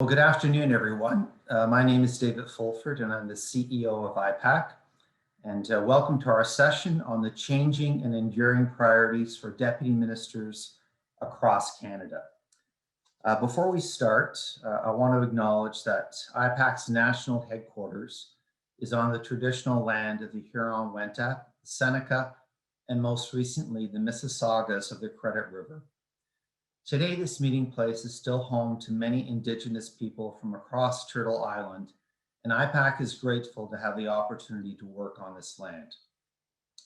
Good afternoon, everyone. My name is David Fulford, and I'm the CEO of IPAC. And welcome to our session on the changing and enduring priorities for deputy ministers across Canada. Before we start, I want to acknowledge that IPAC's national headquarters is on the traditional land of the Huron-Wendat, Seneca, and most recently, the Mississaugas of the Credit River. Today, this meeting place is still home to many Indigenous people from across Turtle Island, and IPAC is grateful to have the opportunity to work on this land.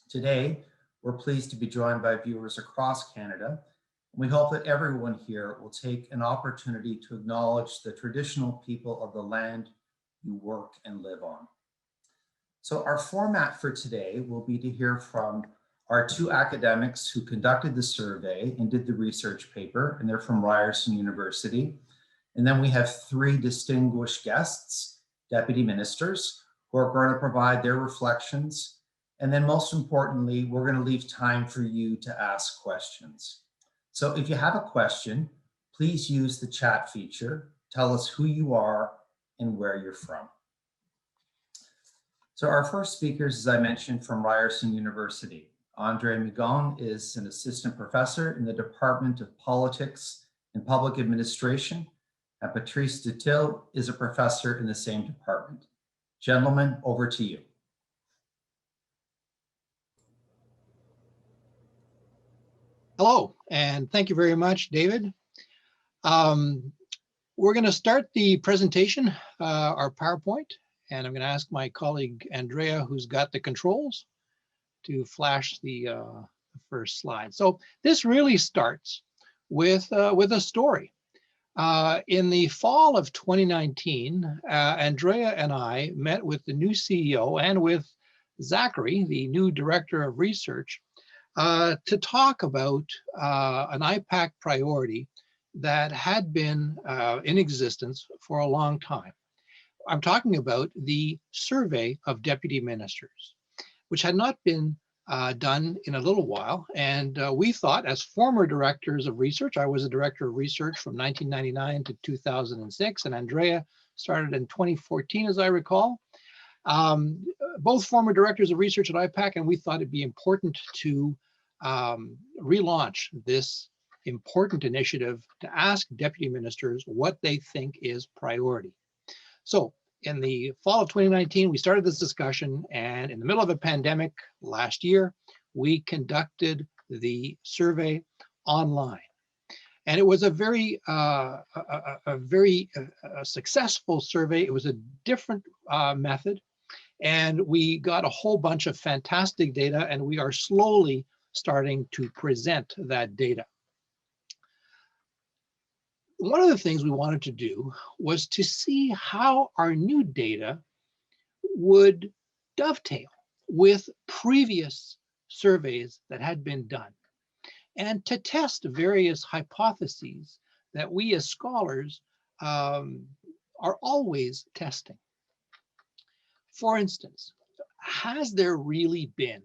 Today, we're pleased to be joined by viewers across Canada. We hope that everyone here will take an opportunity to acknowledge the traditional people of the land you work and live on. So our format for today will be to hear from our two academics who conducted the survey and did the research paper, and they're from Ryerson University. And then we have three distinguished guests, deputy ministers, who are going to provide their reflections. And then most importantly, we're going to leave time for you to ask questions. So if you have a question, please use the chat feature. Tell us who you are and where you're from. So our first speakers, as I mentioned, from Ryerson University. Andrea Migone is an assistant professor in the Department of Politics and Public Administration, and Patrice Dutil is a professor in the same department. Gentlemen, over to you. Hello, and thank you very much, David. We're going to start the presentation, our PowerPoint, and I'm going to ask my colleague Andrea, who's got the controls, to flash the first slide. So this really starts with a story. In the fall of 2019, Andrea and I met with the new CEO and with Zachary, the new director of research, to talk about an IPAC priority that had been in existence for a long time. I'm talking about the survey of deputy ministers, which had not been done in a little while. And we thought, as former directors of research, I was a director of research from 1999 to 2006, and Andrea started in 2014, as I recall. Both former directors of research at IPAC, and we thought it'd be important to relaunch this important initiative to ask deputy ministers what they think is priority. So in the fall of 2019, we started this discussion, and in the middle of a pandemic last year, we conducted the survey online. And it was a very successful survey. It was a different method, and we got a whole bunch of fantastic data, and we are slowly starting to present that data. One of the things we wanted to do was to see how our new data would dovetail with previous surveys that had been done, and to test various hypotheses that we as scholars are always testing. For instance, has there really been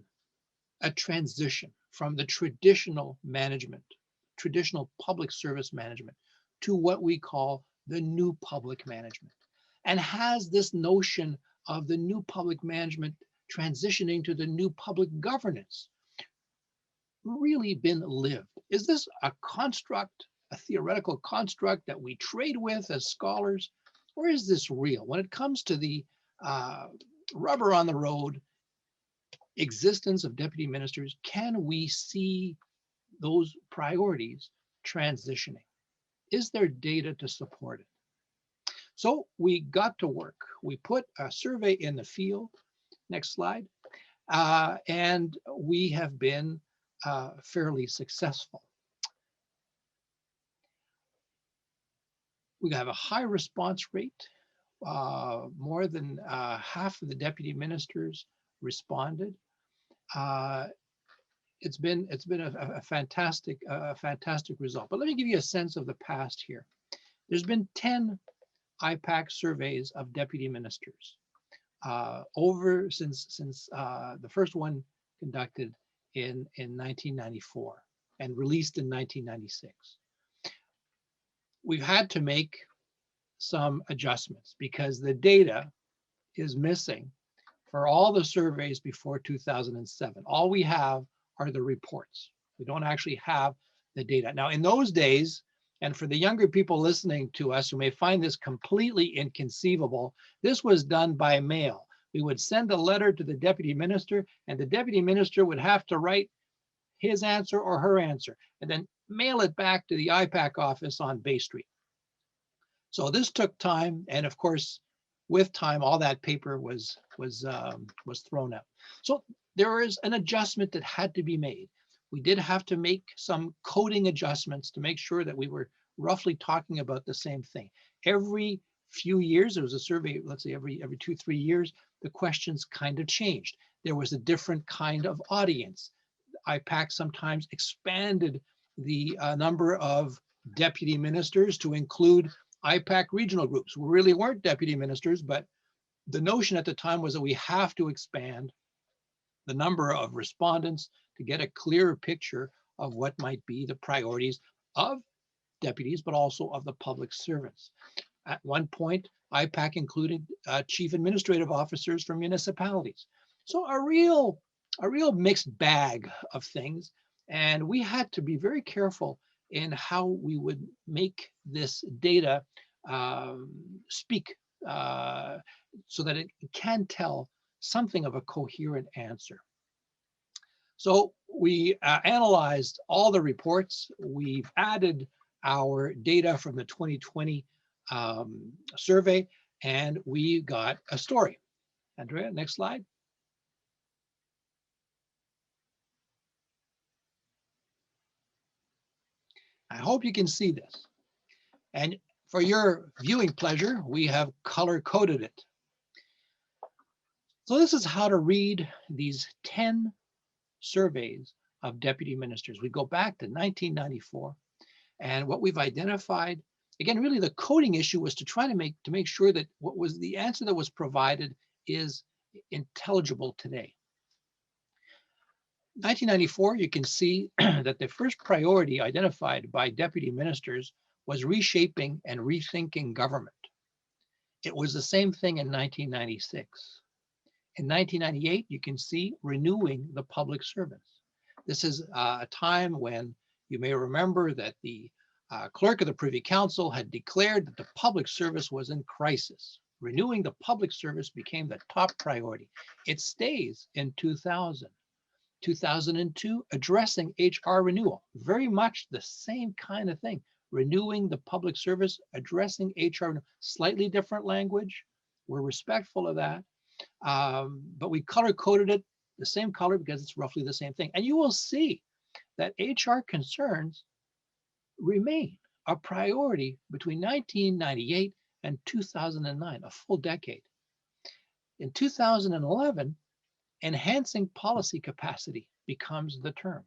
a transition from the traditional management, traditional public service management, to what we call the new public management? And has this notion of the new public management transitioning to the new public governance really been lived? Is this a construct, a theoretical construct that we trade with as scholars, or is this real? When it comes to the rubber on the road existence of deputy ministers, can we see those priorities transitioning? Is there data to support it? So we got to work. We put a survey in the field. Next slide. And we have been fairly successful. We have a high response rate. More than half of the deputy ministers responded. It's been a fantastic result. But let me give you a sense of the past here. There's been 10 IPAC surveys of deputy ministers over since the first one conducted in 1994 and released in 1996. We've had to make some adjustments because the data is missing for all the surveys before 2007. All we have are the reports. We don't actually have the data. Now, in those days, and for the younger people listening to us who may find this completely inconceivable, this was done by mail. We would send a letter to the deputy minister, and the deputy minister would have to write his answer or her answer, and then mail it back to the IPAC office on Bay Street. So this took time, and of course, with time, all that paper was thrown out. So there is an adjustment that had to be made. We did have to make some coding adjustments to make sure that we were roughly talking about the same thing. Every few years, there was a survey, let's say every 2-3 years, the questions kind of changed. There was a different kind of audience. IPAC sometimes expanded the number of deputy ministers to include IPAC regional groups who really weren't deputy ministers, but the notion at the time was that we have to expand the number of respondents to get a clearer picture of what might be the priorities of deputies, but also of the public servants. At one point, IPAC included chief administrative officers from municipalities. So a real mixed bag of things. And we had to be very careful in how we would make this data speak so that it can tell something of a coherent answer. So we analyzed all the reports. We've added our data from the 2020 survey, and we got a story. Andrea, next slide. I hope you can see this. And for your viewing pleasure, we have color coded it. So this is how to read these 10 surveys of deputy ministers. We go back to 1994, and what we've identified, again, really the coding issue was to try to make sure that what was the answer that was provided is intelligible today. 1994, you can see that the first priority identified by deputy ministers was reshaping and rethinking government. It was the same thing in 1996. In 1998, you can see renewing the public service. This is a time when you may remember that the clerk of the Privy Council had declared that the public service was in crisis. Renewing the public service became the top priority. It stays in 2000. 2002, addressing HR renewal, very much the same kind of thing. Renewing the public service, addressing HR, slightly different language. We're respectful of that. But we color coded it the same color because it's roughly the same thing. And you will see that HR concerns remain a priority between 1998 and 2009, a full decade. In 2011, enhancing policy capacity becomes the term.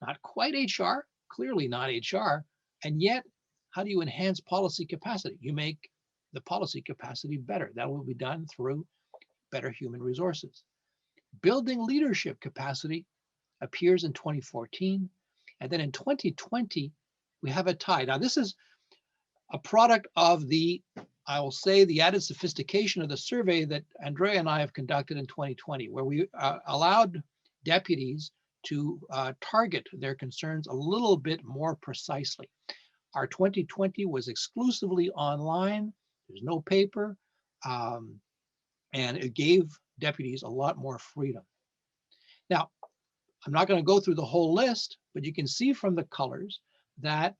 Not quite HR, clearly not HR, and yet how do you enhance policy capacity? You make the policy capacity better. That will be done through better human resources. Building leadership capacity appears in 2014, and then in 2020, we have a tie. Now this is a product of the, I will say, the added sophistication of the survey that Andrea and I have conducted in 2020, where we allowed deputies to target their concerns a little bit more precisely. Our 2020 was exclusively online. There's no paper, and it gave deputies a lot more freedom. Now, I'm not going to go through the whole list, but you can see from the colors that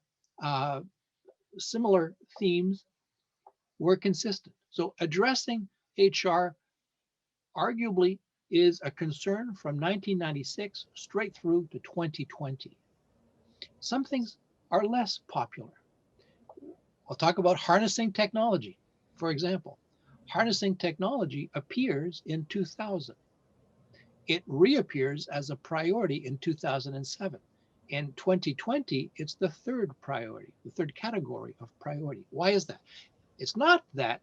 similar themes were consistent. So addressing HR arguably is a concern from 1996 straight through to 2020. Some things are less popular. I'll talk about harnessing technology. For example, harnessing technology appears in 2000. It reappears as a priority in 2007. In 2020, it's the third priority, the third category of priority. Why is that? It's not that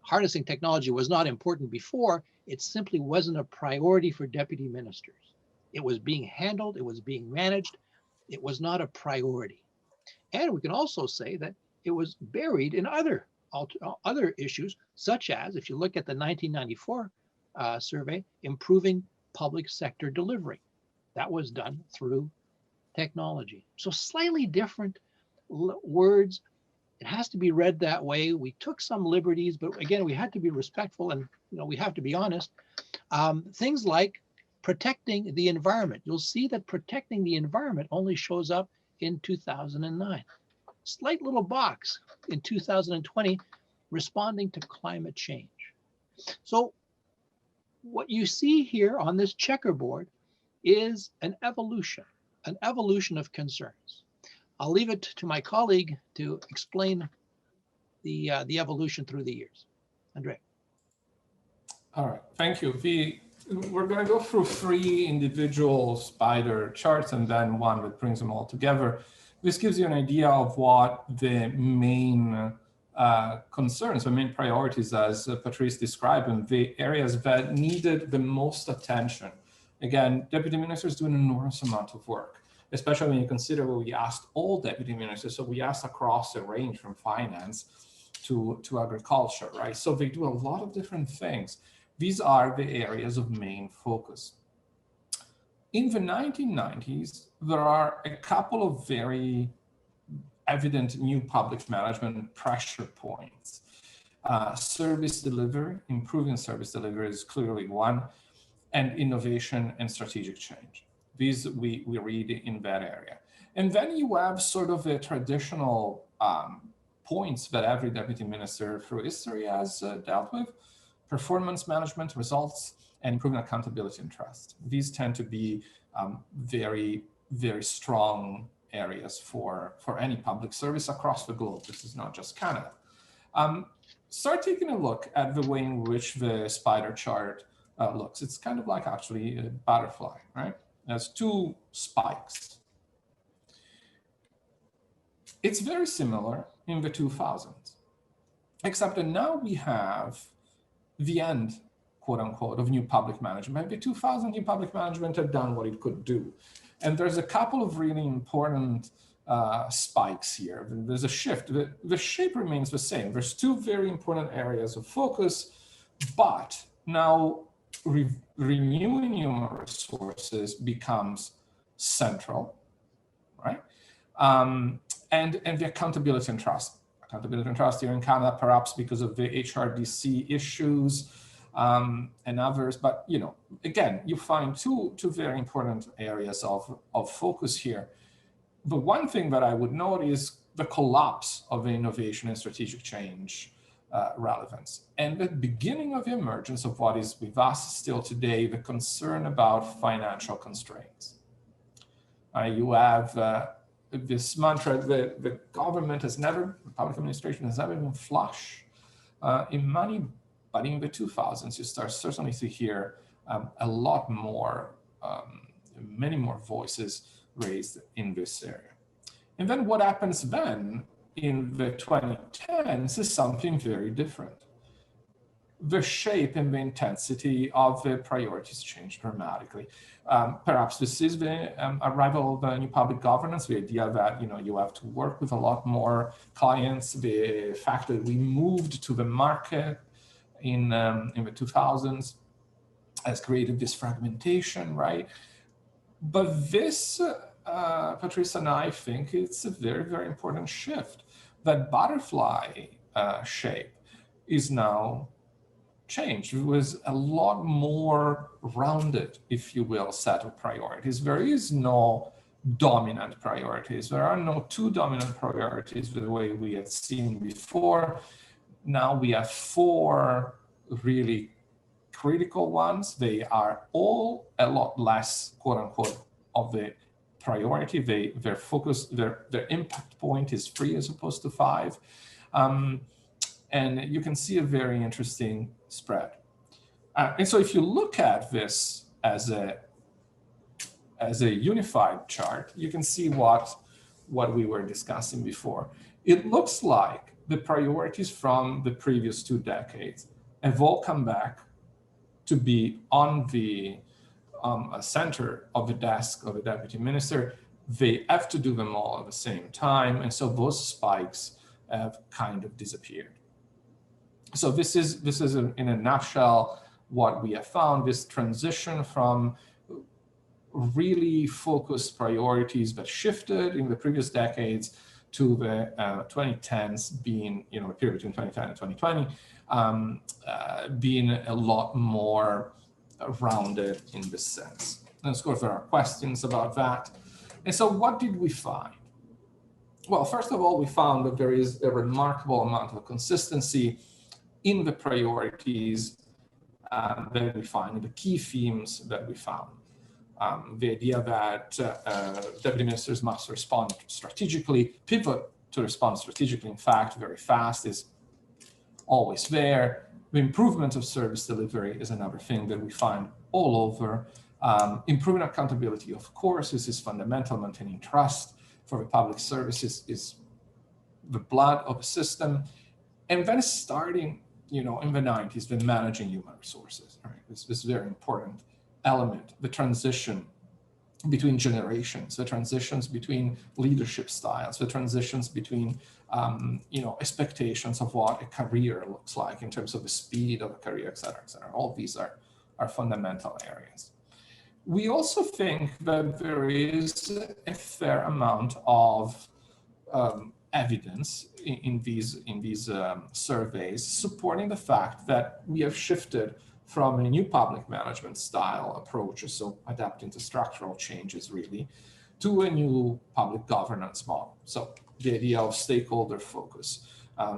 harnessing technology was not important before, it simply wasn't a priority for deputy ministers. It was being handled, it was being managed, it was not a priority. And we can also say that it was buried in other issues, such as, if you look at the 1994 survey, improving public sector delivery. That was done through technology. So slightly different words. It has to be read that way. We took some liberties, but again, we had to be respectful, and we have to be honest. Things like protecting the environment. You'll see that protecting the environment only shows up in 2009. Slight little box in 2020, responding to climate change. So what you see here on this checkerboard is an evolution of concerns. I'll leave it to my colleague to explain the evolution through the years. Andrea. All right, thank you. We're going to go through 3 individual spider charts and then one that brings them all together. This gives you an idea of what the main concerns, the main priorities, as Patrice described, and the areas that needed the most attention. Again, deputy ministers do an enormous amount of work, especially when you consider what we asked all deputy ministers. So we asked across the range from finance to agriculture, right? So they do a lot of different things. These are the areas of main focus. In the 1990s, there are a couple of very evident new public management pressure points. Service delivery, improving service delivery is clearly one, and innovation and strategic change. These we read in that area. And then you have sort of the traditional points that every deputy minister through history has dealt with: performance management, results, and improving accountability and trust. These tend to be very, very strong areas for any public service across the globe. This is not just Canada. Start taking a look at the way in which the spider chart looks. It's kind of like actually a butterfly, right? It has 2 spikes. It's very similar in the 2000s, except that now we have the end, quote unquote, of new public management. By the 2000, new public management had done what it could do. And there's a couple of really important spikes here. There's a shift. The shape remains the same. There's 2 very important areas of focus, but now renewing human resources becomes central, right? And the accountability and trust. Accountability and trust here in Canada, perhaps because of the HRDC issues and others. But, again, you find two very important areas of focus here. The one thing that I would note is the collapse of the innovation and strategic change relevance, and the beginning of the emergence of what is with us still today, the concern about financial constraints. You have this mantra that the government has never, the public administration has never been flush in money, but in the 2000s, you start certainly to hear a lot more, many more voices raised in this area. And then what happens then in the 2010s is something very different. The shape and the intensity of the priorities change dramatically. Perhaps this is the arrival of new public governance, the idea that you have to work with a lot more clients, the fact that we moved to the market in the 2000s has created this fragmentation, right? But this, Patrice and I think it's a very, very important shift. That butterfly shape is now changed. It was a lot more rounded, if you will, set of priorities. There is no dominant priorities. There are no 2 dominant priorities the way we had seen before. Now we have 4 really critical ones. They are all a lot less, quote unquote, of the priority. Their focus, their impact point is 3 as opposed to 5. And you can see a very interesting spread. And so if you look at this as a unified chart, you can see what we were discussing before. It looks like the priorities from the previous 2 decades have all come back to be on the center of the desk of a deputy minister. They have to do them all at the same time. And so those spikes have kind of disappeared. So this is in a nutshell what we have found, this transition from really focused priorities that shifted in the previous decades to the 2010s being, a period between 2010 and 2020, being a lot more rounded in this sense. And of course, there are questions about that. And so what did we find? Well, first of all, we found that there is a remarkable amount of consistency in the priorities that we find, in the key themes that we found. The idea that deputy ministers must respond strategically, pivot to respond strategically, in fact, very fast, is always there. The improvement of service delivery is another thing that we find all over. Improving accountability, of course, this is fundamental. Maintaining trust for the public services is the blood of the system. And then starting, in the 90s, the managing human resources, right? This is very important element, the transition between generations, the transitions between leadership styles, the transitions between expectations of what a career looks like in terms of the speed of a career, et cetera, et cetera. All these are fundamental areas. We also think that there is a fair amount of evidence in these surveys supporting the fact that we have shifted from a new public management style approach, so adapting to structural changes really, to a new public governance model. So the idea of stakeholder focus,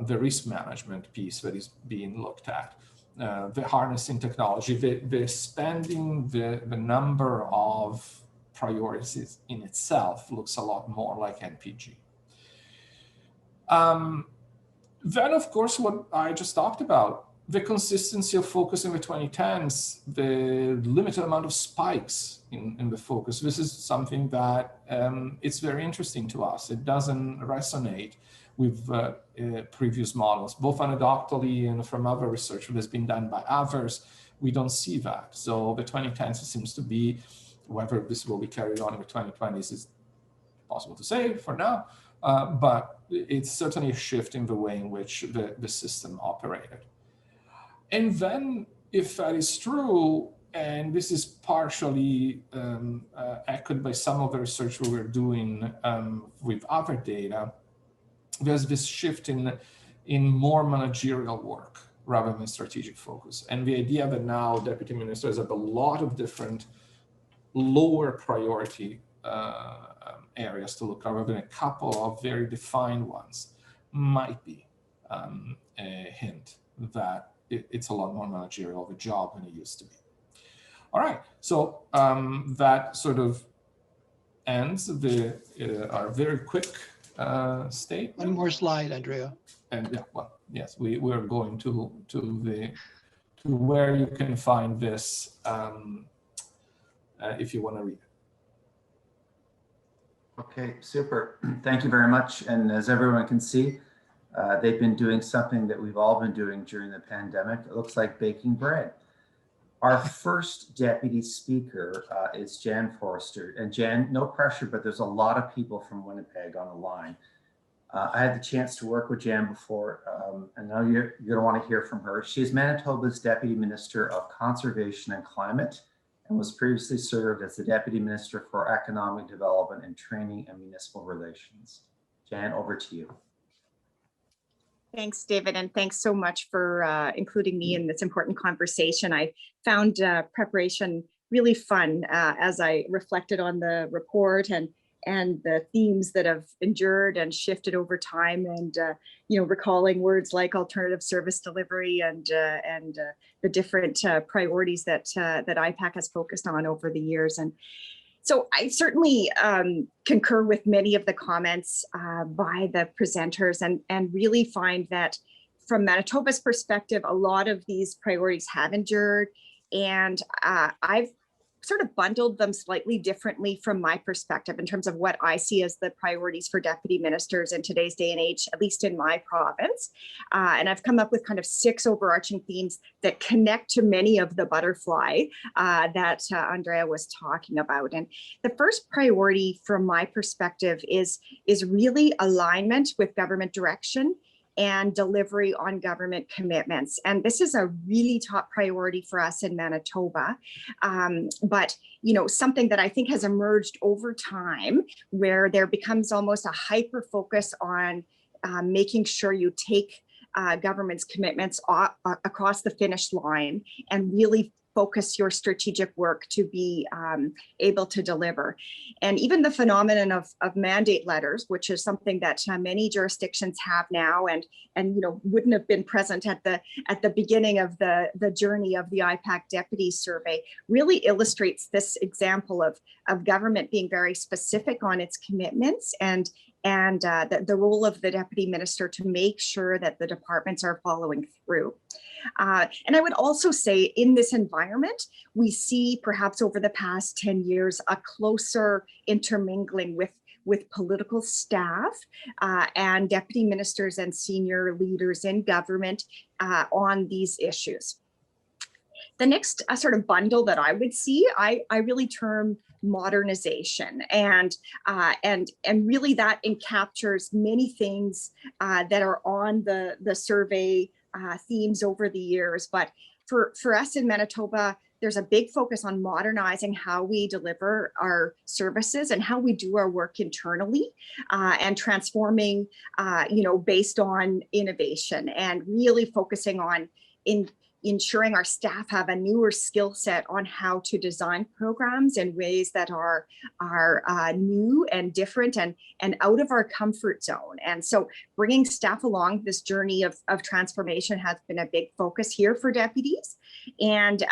the risk management piece that is being looked at, the harnessing technology, the expanding the number of priorities in itself looks a lot more like NPG. Then, of course, what I just talked about, the consistency of focus in the 2010s, the limited amount of spikes in the focus. This is something that it's very interesting to us. It doesn't resonate with previous models, both anecdotally and from other research that has been done by others. We don't see that. So the 2010s seems to be, whether this will be carried on in the 2020s is possible to say for now, but it's certainly a shift in the way in which the system operated. And then, if that is true, and this is partially echoed by some of the research we were doing with other data, there's this shift in more managerial work rather than strategic focus. And the idea that now deputy ministers have a lot of different lower priority areas to look at rather than a couple of very defined ones might be a hint that it's a lot more managerial of a job than it used to be. All right, so that sort of ends our very quick statement. One more slide, Andrea. And yeah, well, yes, we are going to where you can find this if you want to read it. Okay, super. Thank you very much. And as everyone can see, they've been doing something that we've all been doing during the pandemic. It looks like baking bread. Our first deputy speaker is Jan Forster. And Jan, no pressure, but there's a lot of people from Winnipeg on the line. I had the chance to work with Jan before, and now you're going to want to hear from her. She is Manitoba's Deputy Minister of Conservation and Climate, and was previously served as the Deputy Minister for Economic Development and Training and Municipal Relations. Jan, over to you. Thanks, David, and thanks so much for including me in this important conversation. I found preparation really fun as I reflected on the report and the themes that have endured and shifted over time, and recalling words like alternative service delivery and the different priorities that IPAC has focused on over the years. And so I certainly concur with many of the comments by the presenters, and really find that from Manitoba's perspective, a lot of these priorities have endured, and I've sort of bundled them slightly differently from my perspective in terms of what I see as the priorities for deputy ministers in today's day and age, at least in my province. And I've come up with kind of 6 overarching themes that connect to many of the butterfly that Andrea was talking about. And the first priority from my perspective is really alignment with government direction and delivery on government commitments. And this is a really top priority for us in Manitoba. But, you know, something that I think has emerged over time, where there becomes almost a hyper focus on making sure you take government's commitments across the finish line and really focus your strategic work to be able to deliver. And even the phenomenon of mandate letters, which is something that many jurisdictions have now, and you know, wouldn't have been present at the beginning of the journey of the IPAC Deputy Survey, really illustrates this example of government being very specific on its commitments and the role of the Deputy Minister to make sure that the departments are following through. And I would also say in this environment, we see perhaps over the past 10 years, a closer intermingling with political staff and deputy ministers and senior leaders in government on these issues. The next sort of bundle that I would see, I really term modernization, and really that encaptures many things that are on the survey themes over the years. But for us in Manitoba, there's a big focus on modernizing how we deliver our services and how we do our work internally, and transforming, you know, based on innovation, and really focusing on ensuring our staff have a newer skill set on how to design programs in ways that are new and different and out of our comfort zone. And so bringing staff along this journey of transformation has been a big focus here for deputies, and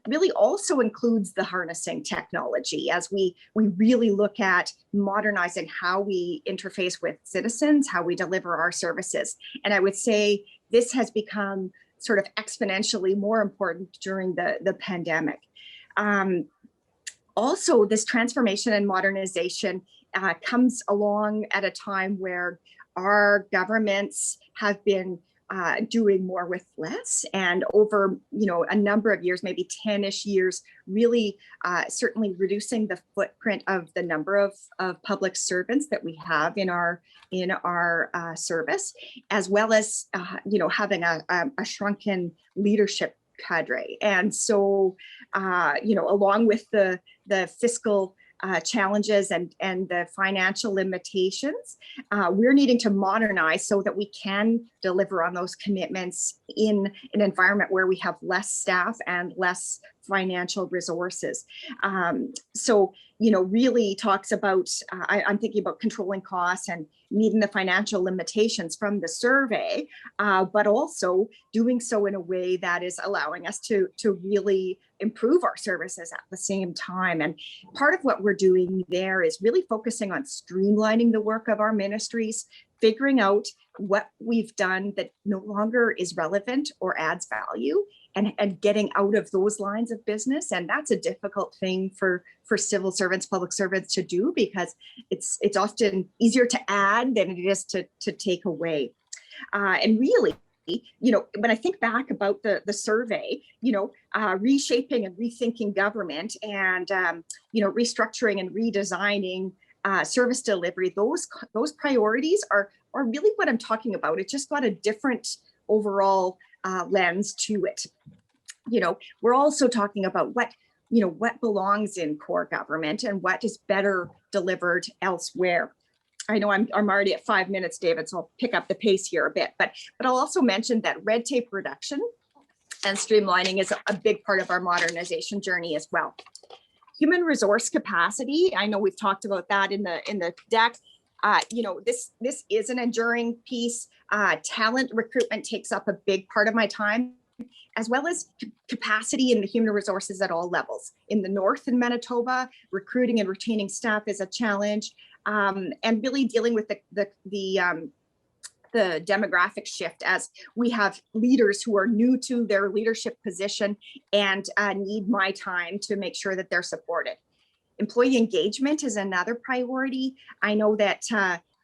really also includes the harnessing technology as we really look at modernizing how we interface with citizens, how we deliver our services. And I would say this has become sort of exponentially more important during the pandemic. Also, this transformation and modernization comes along at a time where our governments have been doing more with less, and over, you know, a number of years, maybe 10-ish years, really certainly reducing the footprint of the number of public servants that we have in our service, as well as you know, having a shrunken leadership cadre. And so you know, along with the fiscal challenges and the financial limitations, we're needing to modernize so that we can deliver on those commitments in an environment where we have less staff and less financial resources. So, you know, really talks about, I'm thinking about controlling costs and meeting the financial limitations from the survey, but also doing so in a way that is allowing us to really improve our services at the same time. And part of what we're doing there is really focusing on streamlining the work of our ministries, figuring out what we've done that no longer is relevant or adds value, and getting out of those lines of business. And that's a difficult thing for civil servants, public servants to do, because it's often easier to add than it is to take away. And really, you know, when I think back about the survey, you know, reshaping and rethinking government, and you know, restructuring and redesigning service delivery, those priorities are really what I'm talking about. It just got a different overall lens to it. You know, we're also talking about what belongs in core government and what is better delivered elsewhere. I know I'm already at 5 minutes, David, so I'll pick up the pace here a bit, but I'll also mention that red tape reduction and streamlining is a big part of our modernization journey as well. Human resource capacity, I know we've talked about that in the deck. You know, this is an enduring piece. Talent recruitment takes up a big part of my time, as well as capacity in the human resources at all levels. In the north in Manitoba, recruiting and retaining staff is a challenge, and really dealing with the demographic shift as we have leaders who are new to their leadership position and need my time to make sure that they're supported. Employee engagement is another priority. I know that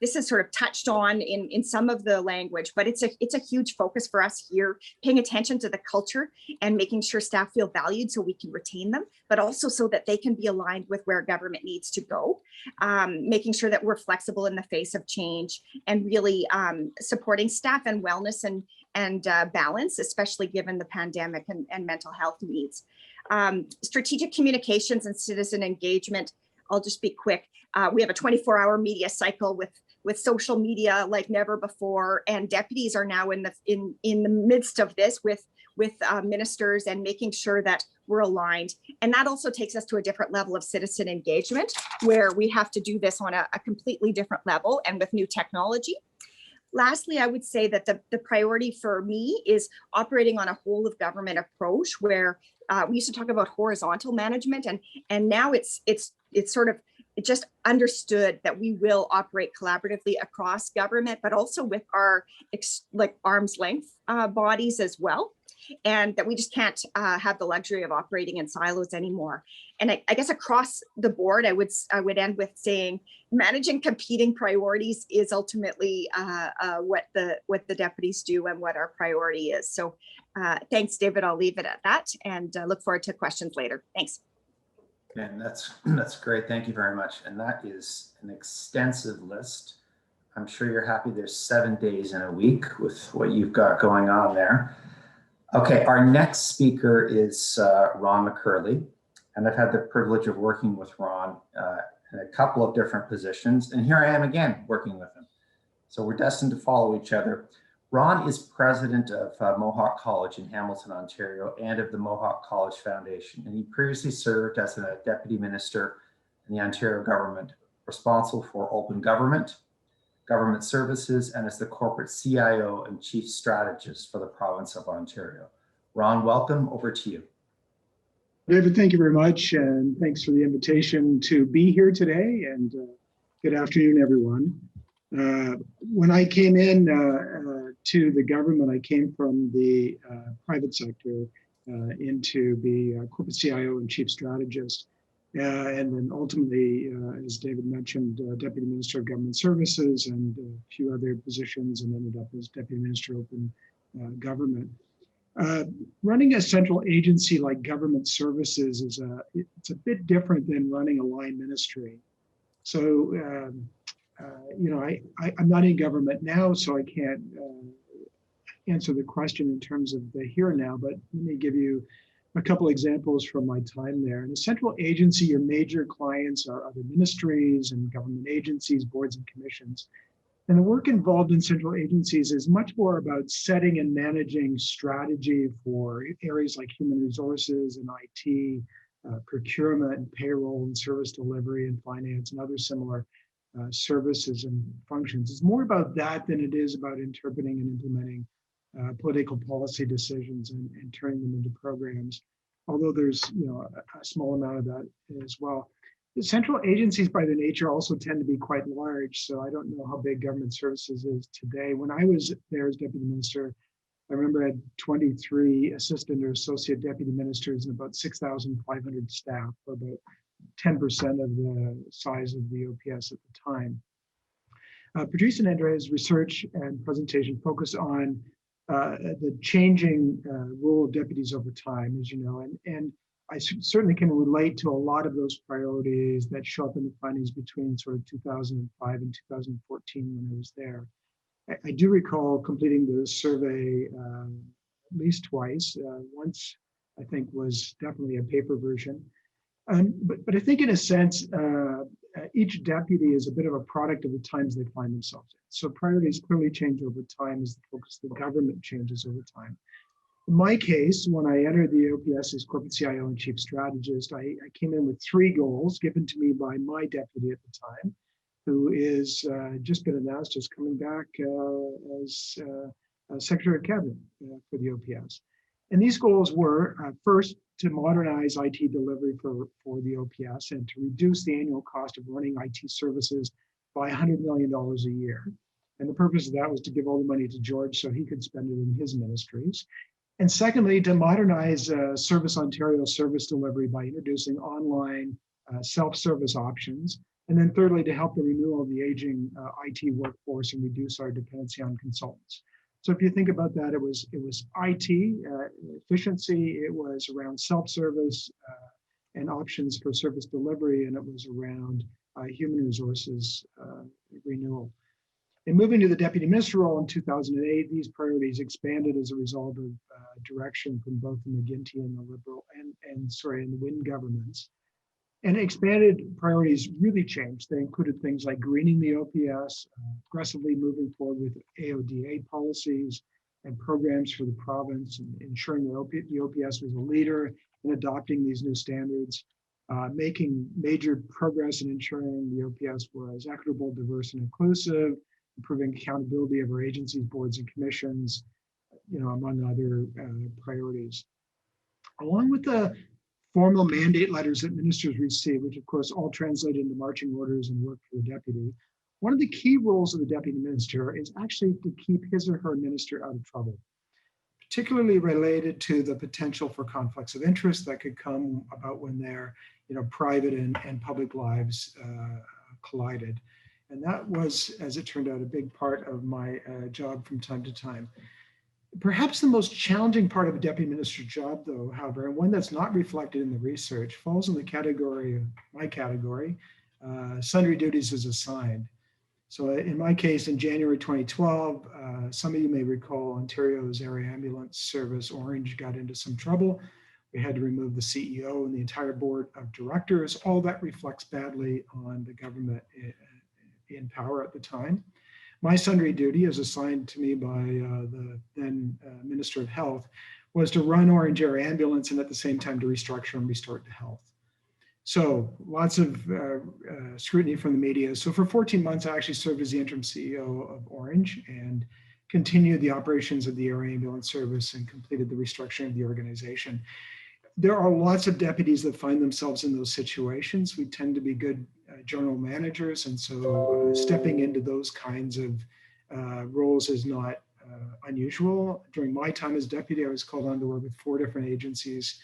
this is sort of touched on in some of the language, but it's a huge focus for us here, paying attention to the culture and making sure staff feel valued so we can retain them, but also so that they can be aligned with where government needs to go. making sure that we're flexible in the face of change, and really supporting staff and wellness and balance, especially given the pandemic and mental health needs. Strategic communications and citizen engagement. I'll just be quick. We have a 24-hour media cycle with social media like never before, and deputies are now in the midst of this with ministers and making sure that we're aligned. And that also takes us to a different level of citizen engagement, where we have to do this on a completely different level and with new technology. Lastly, I would say that the priority for me is operating on a whole of government approach, where we used to talk about horizontal management, and now it's sort of just understood that we will operate collaboratively across government, but also with our arm's length bodies as well. And that we just can't have the luxury of operating in silos anymore. And I guess across the board, I would end with saying managing competing priorities is ultimately what the deputies do and what our priority is. So thanks, David. I'll leave it at that, and look forward to questions later. Thanks. And that's great. Thank you very much. And that is an extensive list. I'm sure you're happy there's 7 days in a week with what you've got going on there. Okay, our next speaker is Ron McCurley, and I've had the privilege of working with Ron in a couple of different positions, and here I am again working with him. So we're destined to follow each other. Ron is president of Mohawk College in Hamilton, Ontario, and of the Mohawk College Foundation, and he previously served as a deputy minister in the Ontario government, responsible for open government services, and as the corporate CIO and chief strategist for the province of Ontario. Ron, welcome. Over to you. David, thank you very much, and thanks for the invitation to be here today, and good afternoon, everyone. When I came in to the government, I came from the private sector into be corporate CIO and chief strategist. And then ultimately, as David mentioned, Deputy Minister of Government Services and a few other positions, and ended up as Deputy Minister of Open Government. Running a central agency like Government Services it's a bit different than running a line ministry. So, I'm not in government now, so I can't answer the question in terms of the here and now, but let me give you a couple examples from my time there. In a central agency, your major clients are other ministries and government agencies, boards and commissions. And the work involved in central agencies is much more about setting and managing strategy for areas like human resources and IT, procurement and payroll and service delivery and finance and other similar services and functions. It's more about that than it is about interpreting and implementing political policy decisions and turning them into programs, although there's a small amount of that as well. The central agencies by their nature also tend to be quite large, so I don't know how big Government Services is today. When I was there as Deputy Minister, I remember I had 23 assistant or associate deputy ministers and about 6,500 staff, or about 10% of the size of the OPS at the time. Patrice and Andrea's research and presentation focus on the changing role of deputies over time, as you know, and I certainly can relate to a lot of those priorities that show up in the findings between sort of 2005 and 2014 when I was there. I do recall completing the survey at least twice. Once, I think, was definitely a paper version. But I think in a sense, each deputy is a bit of a product of the times they find themselves in. So priorities clearly change over time as the focus of the government changes over time. In my case, when I entered the OPS as corporate CIO and chief strategist, I came in with 3 goals given to me by my deputy at the time, who is just been announced as coming back as Secretary of Cabinet for the OPS. And these goals were first, to modernize IT delivery for the OPS and to reduce the annual cost of running IT services by $100 million a year. And the purpose of that was to give all the money to George so he could spend it in his ministries. And secondly, to modernize Service Ontario service delivery by introducing online self-service options. And then thirdly, to help the renewal of the aging IT workforce and reduce our dependency on consultants. So if you think about that, it was IT efficiency, it was around self-service and options for service delivery, and it was around human resources renewal. In moving to the deputy minister role in 2008, these priorities expanded as a result of direction from both the McGuinty and the Liberal and the Wynne governments. And expanded priorities really changed. They included things like greening the OPS, aggressively moving forward with AODA policies and programs for the province, and ensuring that the OPS was a leader in adopting these new standards, making major progress in ensuring the OPS was equitable, diverse, and inclusive, improving accountability of our agencies, boards, and commissions, among other priorities. Along with the formal mandate letters that ministers receive, which of course all translate into marching orders and work for the deputy, one of the key roles of the deputy minister is actually to keep his or her minister out of trouble, particularly related to the potential for conflicts of interest that could come about when their private and public lives collided. And that was, as it turned out, a big part of my job from time to time. Perhaps the most challenging part of a deputy minister's job, though, however, and one that's not reflected in the research, falls in the category, sundry duties as assigned. So in my case, in January 2012, some of you may recall Ontario's area ambulance service, Orange, got into some trouble. We had to remove the CEO and the entire board of directors. All that reflects badly on the government in power at the time. My sundry duty, as assigned to me by the then Minister of Health, was to run Orange Air Ambulance and at the same time to restructure and restore it to health. So lots of scrutiny from the media. So for 14 months, I actually served as the interim CEO of Orange and continued the operations of the air ambulance service and completed the restructuring of the organization. There are lots of deputies that find themselves in those situations. We tend to be good general managers, and so stepping into those kinds of roles is not unusual. During my time as deputy, I was called on to work with 4 different agencies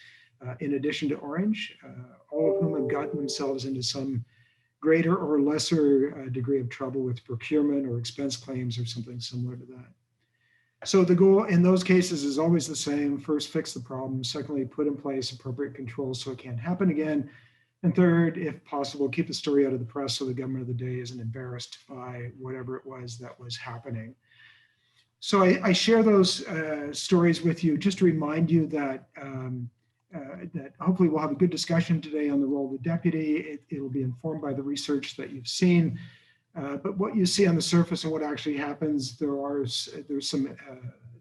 in addition to Orange, all of whom have gotten themselves into some greater or lesser degree of trouble with procurement or expense claims or something similar to that. So the goal in those cases is always the same. First, fix the problem. Secondly, put in place appropriate controls so it can't happen again. And third, if possible, keep the story out of the press so the government of the day isn't embarrassed by whatever it was that was happening. So I share those stories with you just to remind you that that hopefully we'll have a good discussion today on the role of the deputy. It'll be informed by the research that you've seen. But what you see on the surface and what actually happens, there's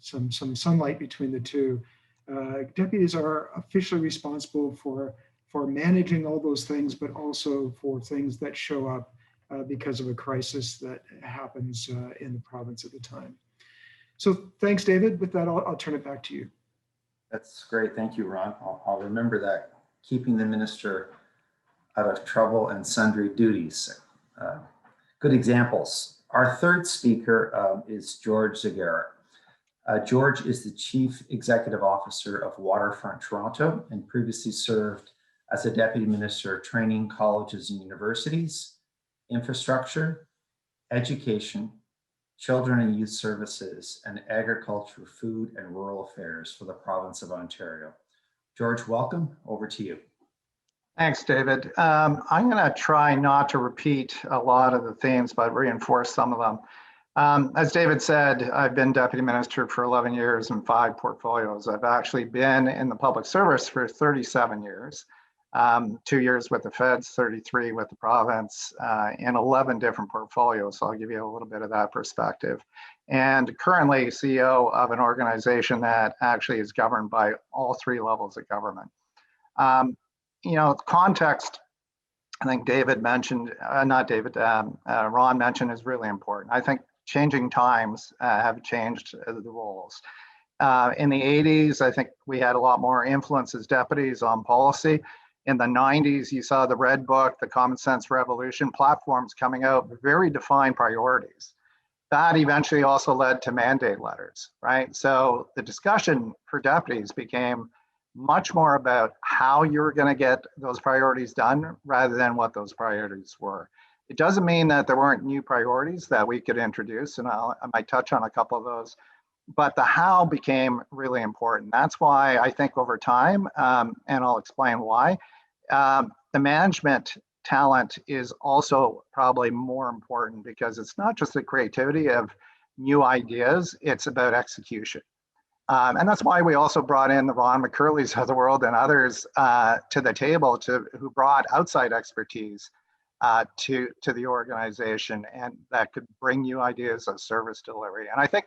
some sunlight between the two. Deputies are officially responsible for managing all those things, but also for things that show up because of a crisis that happens in the province at the time. So thanks, David. With that, I'll turn it back to you. That's great. Thank you, Ron. I'll remember that, keeping the minister out of trouble and sundry duties. Good examples. Our third speaker is George Zergac. George is the Chief Executive Officer of Waterfront Toronto and previously served as a Deputy Minister of Training, Colleges and Universities, Infrastructure, Education, Children and Youth Services, and Agriculture, Food and Rural Affairs for the province of Ontario. George, welcome. Over to you. Thanks, David. I'm going to try not to repeat a lot of the themes, but reinforce some of them. As David said, I've been Deputy Minister for 11 years and 5 portfolios. I've actually been in the public service for 37 years, 2 years with the feds, 33 with the province, in 11 different portfolios. So I'll give you a little bit of that perspective. And currently CEO of an organization that actually is governed by all 3 levels of government. Context, I think David mentioned, Ron mentioned, is really important. I think changing times have changed the roles. In the 80s, I think we had a lot more influence as deputies on policy. In the 90s, you saw the Red Book, the Common Sense Revolution platforms coming out with very defined priorities. That eventually also led to mandate letters, right? So the discussion for deputies became much more about how you're going to get those priorities done rather than what those priorities were. It doesn't mean that there weren't new priorities that we could introduce, and I might touch on a couple of those, but the how became really important. That's why I think over time, and I'll explain why, the management talent is also probably more important, because it's not just the creativity of new ideas, it's about execution. And that's why we also brought in the Ron McCurleys of the world and others to the table who brought outside expertise to the organization, and that could bring new ideas of service delivery. And I think,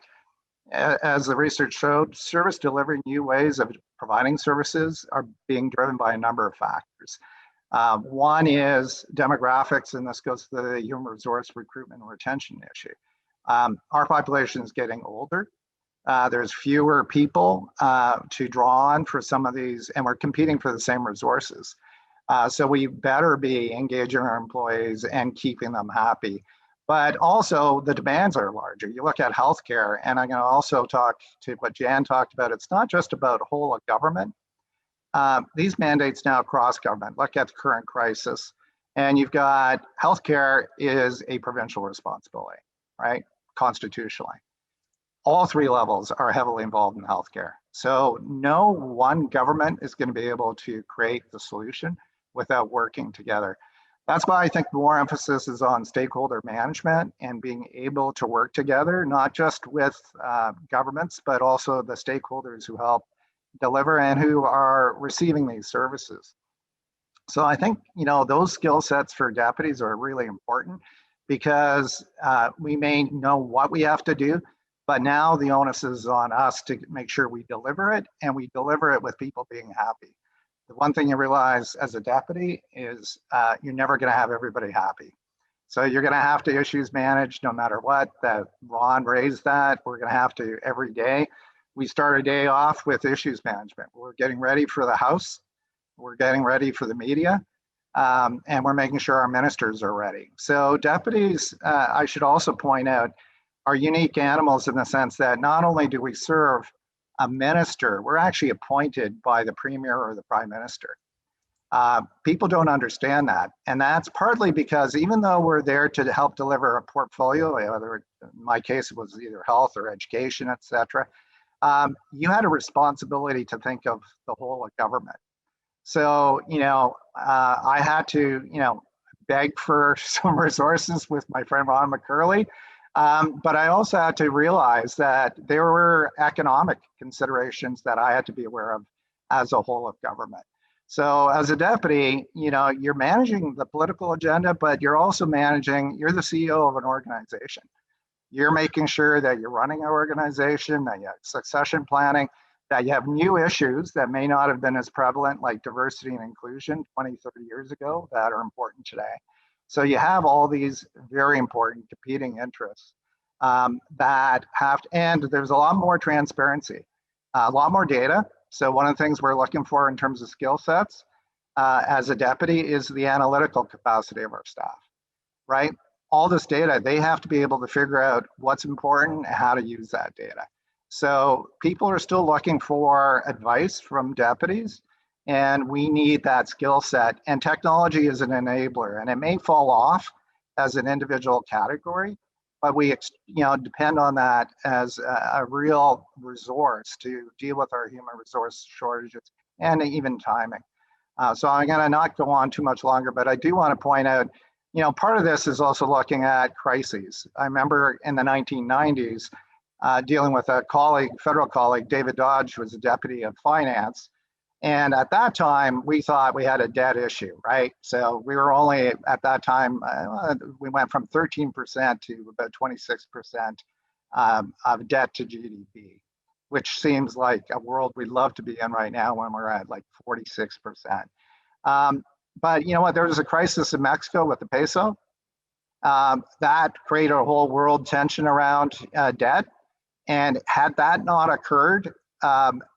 as the research showed, service delivery, new ways of providing services are being driven by a number of factors. One is demographics, and this goes to the human resource recruitment and retention issue. Our population is getting older. There's fewer people to draw on for some of these, and we're competing for the same resources. So we better be engaging our employees and keeping them happy. But also the demands are larger. You look at healthcare, and I'm going to also talk to what Jan talked about. It's not just about whole of government. These mandates now cross government. Look at the current crisis, and you've got healthcare is a provincial responsibility, right? Constitutionally. All three levels are heavily involved in healthcare. So no one government is going to be able to create the solution without working together. That's why I think more emphasis is on stakeholder management and being able to work together, not just with governments, but also the stakeholders who help deliver and who are receiving these services. So I think, you know, those skill sets for deputies are really important, because we may know what we have to do, but now the onus is on us to make sure we deliver it, and we deliver it with people being happy. The one thing you realize as a deputy is you're never going to have everybody happy. So you're going to have to issues manage no matter what. That Ron raised that. We're going to have to every day. We start a day off with issues management. We're getting ready for the House. We're getting ready for the media. And we're making sure our ministers are ready. So deputies, I should also point out, are unique animals in the sense that not only do we serve a minister, we're actually appointed by the premier or the prime minister. People don't understand that. And that's partly because even though we're there to help deliver a portfolio, whether in my case it was either health or education, et cetera, you had a responsibility to think of the whole of government. So, you know, I had to, you know, beg for some resources with my friend Ron McCurley. But I also had to realize that there were economic considerations that I had to be aware of as a whole of government. So as a deputy, you know, you're managing the political agenda, but you're also managing, you're the CEO of an organization. You're making sure that you're running an organization, that you have succession planning, that you have new issues that may not have been as prevalent, like diversity and inclusion 20, 30 years ago, that are important today. So you have all these very important competing interests that have to, and there's a lot more transparency, a lot more data. So one of the things we're looking for in terms of skill sets as a deputy is the analytical capacity of our staff, right? All this data, they have to be able to figure out what's important and how to use that data. So people are still looking for advice from deputies, and we need that skill set. And technology is an enabler, and it may fall off as an individual category, but we depend on that as a real resource to deal with our human resource shortages and even timing. So I'm going to not go on too much longer, but I do want to point out, you know, part of this is also looking at crises. I remember in the 1990s dealing with a colleague, federal colleague, David Dodge, who was a deputy of finance. And at that time, we thought we had a debt issue, right? So we were only, at that time, we went from 13% to about 26% of debt to GDP, which seems like a world we'd love to be in right now when we're at like 46%. But you know what, there was a crisis in Mexico with the peso. That created a whole world tension around debt. And had that not occurred,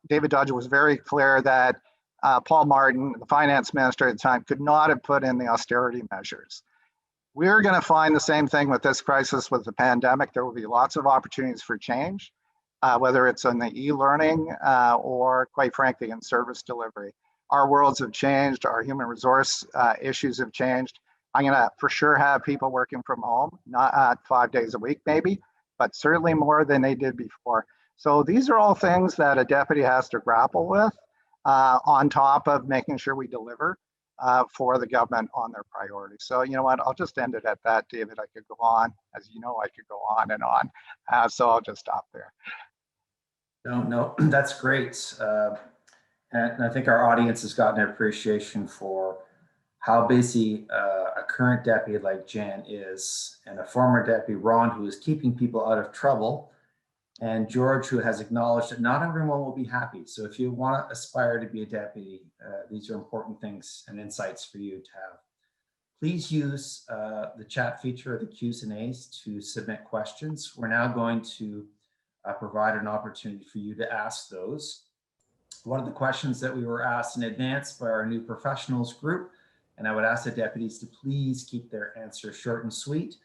David Dodge was very clear that Paul Martin, the finance minister at the time, could not have put in the austerity measures. We're going to find the same thing with this crisis with the pandemic. There will be lots of opportunities for change, whether it's in the e-learning or, quite frankly, in service delivery. Our worlds have changed. Our human resource issues have changed. I'm going to for sure have people working from home, not 5 days a week maybe, but certainly more than they did before. So these are all things that a deputy has to grapple with on top of making sure we deliver. for the government on their priorities. So you know what, I'll just end it at that, David. I could go on, as you know, I could go on and on. So I'll just stop there. No, that's great. And I think our audience has gotten an appreciation for how busy a current deputy like Jan is, and a former deputy, Ron, who is keeping people out of trouble, and George, who has acknowledged that not everyone will be happy. So if you want to aspire to be a deputy, these are important things and insights for you to have. Please use the chat feature of the Q's and A's to submit questions. We're now going to provide an opportunity for you to ask those. One of the questions that we were asked in advance by our new professionals group, and I would ask the deputies to please keep their answer short and sweet.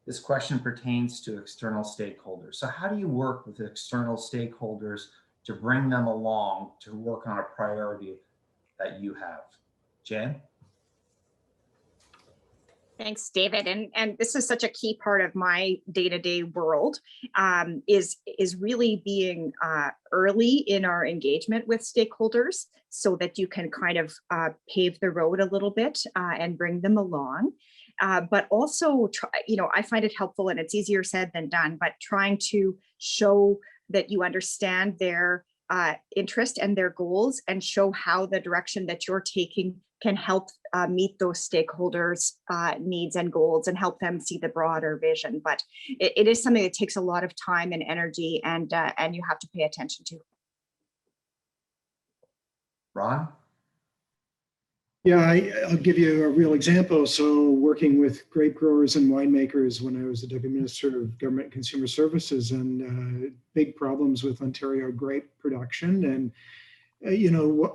This question pertains to external stakeholders. So how do you work with external stakeholders to bring them along to work on a priority that you have? Jan? Thanks, David. And this is such a key part of my day-to-day world, is really being early in our engagement with stakeholders so that you can kind of pave the road a little bit and bring them along. But also, I find it helpful, and it's easier said than done, but trying to show that you understand their interest and their goals, and show how the direction that you're taking can help meet those stakeholders' needs and goals, and help them see the broader vision. But it is something that takes a lot of time and energy, and you have to pay attention to. Ron? Yeah, I'll give you a real example. So working with grape growers and winemakers when I was the Deputy Minister of Government and Consumer Services, and big problems with Ontario grape production. And